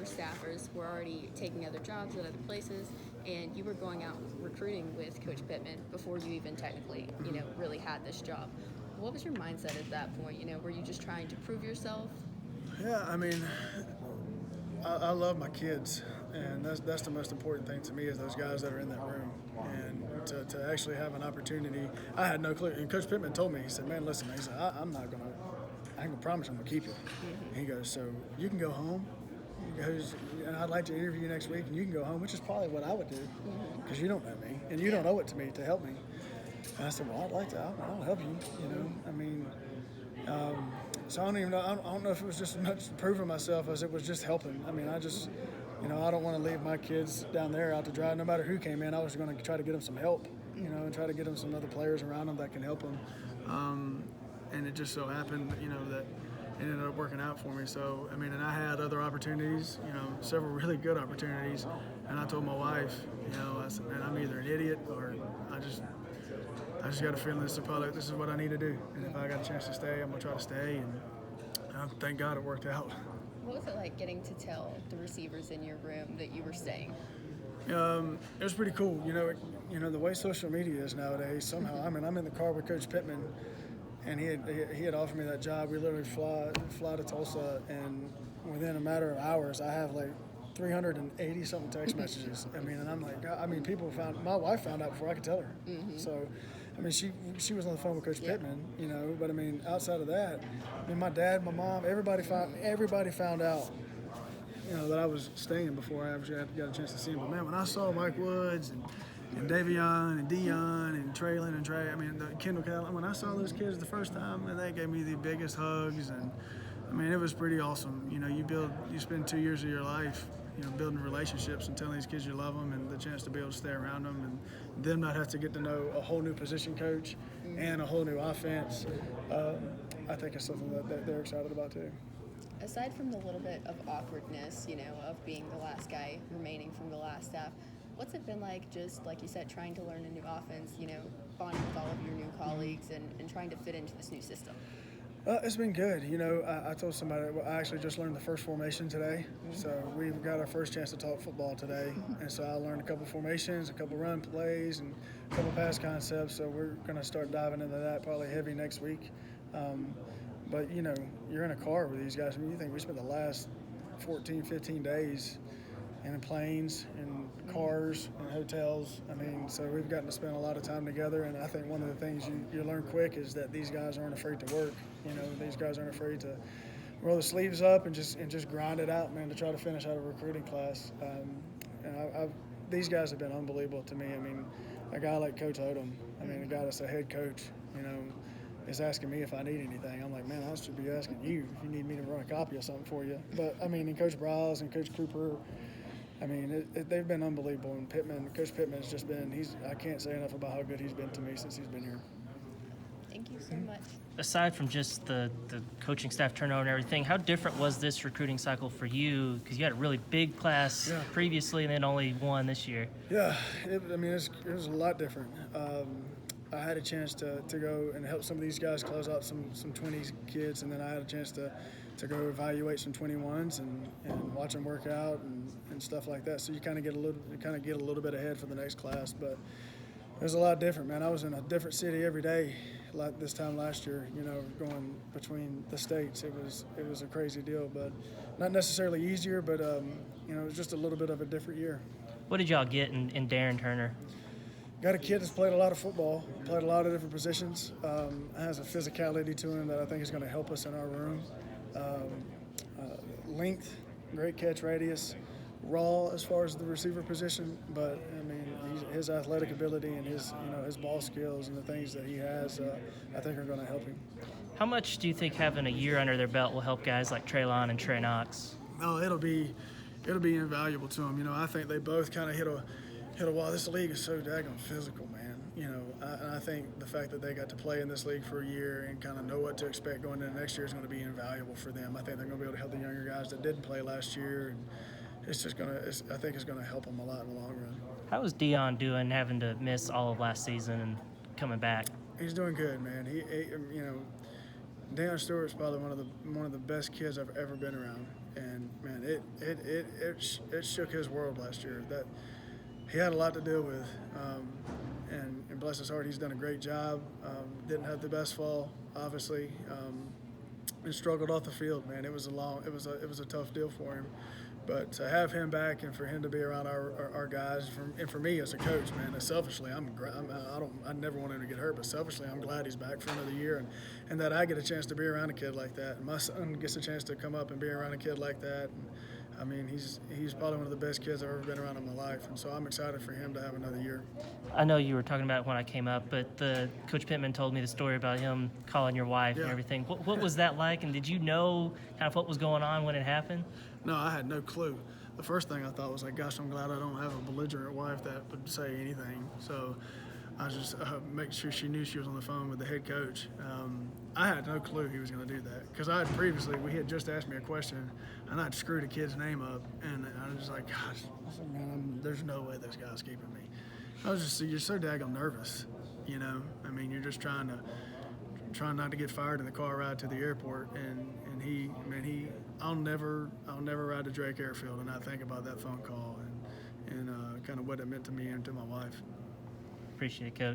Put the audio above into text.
staffers were already taking other jobs at other places, and you were going out recruiting with Coach Pittman before you even technically, really had this job. What was your mindset at that point? Were you just trying to prove yourself? Yeah, I mean, I love my kids, and that's the most important thing to me is those guys that are in that room. And to actually have an opportunity, I had no clue. And Coach Pittman told me, he said, man, listen, he said, I ain't gonna promise I'm gonna keep you. Mm-hmm. He goes, so you can go home. He goes, and I'd like to interview you next week, and you can go home, which is probably what I would do, because you don't know me, and you don't owe it to me to help me. And I said, well, I'd like to. I'll help you. I mean. So I don't even know. I don't know if it was just as much proving myself as it was just helping. I mean, I just, I don't want to leave my kids down there out to dry. No matter who came in, I was going to try to get them some help, and try to get them some other players around them that can help them. And it just so happened, that it ended up working out for me. So, I mean, and I had other opportunities, several really good opportunities. And I told my wife, I said, man, I'm either an idiot or I just got a feeling this is what I need to do. And if I got a chance to stay, I'm going to try to stay. And thank God it worked out. What was it like getting to tell the receivers in your room that you were staying? It was pretty cool. The way social media is nowadays, somehow, I mean, I'm in the car with Coach Pittman, and he had offered me that job. We literally fly to Tulsa, and within a matter of hours, I have like 380 something text messages. I mean, and I'm like, my wife found out before I could tell her. Mm-hmm. So, I mean, she was on the phone with Coach Pittman, but I mean, outside of that, I mean, my dad, my mom, everybody found out, that I was staying before I actually got a chance to see him. But man, when I saw Mike Woods and Davion and Dion and Traylon and Trey, I mean, Kendall Catlin, when I saw those kids the first time, and they gave me the biggest hugs, and I mean, it was pretty awesome. You spend 2 years of your life, building relationships and telling these kids you love them, and the chance to be able to stay around them and them not have to get to know a whole new position coach and a whole new offense. I think it's something that they're excited about too. Aside from the little bit of awkwardness, of being the last guy remaining from the last staff, what's it been like, just like you said, trying to learn a new offense, bonding with all of your new colleagues and trying to fit into this new system? It's been good. I told somebody I actually just learned the first formation today. Mm-hmm. So we've got our first chance to talk football today. Mm-hmm. And so I learned a couple formations, a couple run plays, and a couple pass concepts. So we're going to start diving into that probably heavy next week. But, you're in a car with these guys. I mean, you think we spent the last 14, 15 days in planes, in cars, in hotels. I mean, so we've gotten to spend a lot of time together, and I think one of the things you learn quick is that these guys aren't afraid to work. These guys aren't afraid to roll the sleeves up and just grind it out, man, to try to finish out a recruiting class. These guys have been unbelievable to me. I mean, a guy like Coach Odom, a guy that's a head coach, is asking me if I need anything. I'm like, man, I should be asking you if you need me to run a copy of something for you. But, and Coach Bryles and Coach Cooper, they've been unbelievable. And Coach Pittman has just been, I can't say enough about how good he's been to me since he's been here. Thank you so much. Aside from just the coaching staff turnover and everything, how different was this recruiting cycle for you? Because you had a really big class previously and then only one this year. Yeah, it was a lot different. I had a chance to go and help some of these guys close out some 20s kids, and then I had a chance to go evaluate some 21s and watch them work out and stuff like that. So you kind of get a little bit ahead for the next class. But it was a lot different, man. I was in a different city every day like this time last year, going between the states. It was a crazy deal, but not necessarily easier, but it was just a little bit of a different year. What did y'all get in Darren Turner? Got a kid that's played a lot of football, played a lot of different positions, has a physicality to him that I think is going to help us in our room. Length, great catch radius, raw as far as the receiver position, but his athletic ability and his ball skills and the things that he has, I think are going to help him. How much do you think having a year under their belt will help guys like Traylon and Trey Knox? Oh, it'll be invaluable to them. I think they both kind of hit a wall. This league is so daggone physical, man. I think the fact that they got to play in this league for a year and kind of know what to expect going into next year is going to be invaluable for them. I think they're going to be able to help the younger guys that didn't play last year, and I think it's going to help them a lot in the long run. How is Dion doing, having to miss all of last season and coming back? He's doing good, man. Deion Stewart's probably one of the best kids I've ever been around, and man, man, it shook his world last year. That he had a lot to deal with, and bless his heart, he's done a great job. Didn't have the best fall, obviously, and struggled off the field. Man, it was a tough deal for him. But to have him back and for him to be around our guys, and for me as a coach, man, selfishly, I never want him to get hurt, but selfishly, I'm glad he's back for another year, and that I get a chance to be around a kid like that. And my son gets a chance to come up and be around a kid like that. And, I mean, he's probably one of the best kids I've ever been around in my life, and so I'm excited for him to have another year. I know you were talking about it when I came up, but Coach Pittman told me the story about him calling your wife and everything. What was that like, and did you know kind of what was going on when it happened? No, I had no clue. The first thing I thought was like, gosh, I'm glad I don't have a belligerent wife that would say anything. So I just make sure she knew she was on the phone with the head coach. I had no clue he was going to do that because he had just asked me a question, and I'd screwed a kid's name up, and I was just like, gosh, man, there's no way this guy's keeping me. You're so daggone nervous, you know. I mean, you're just trying not to get fired in the car ride to the airport, and I'll never ride to Drake Airfield and not think about that phone call and kind of what it meant to me and to my wife. Appreciate it, Coach.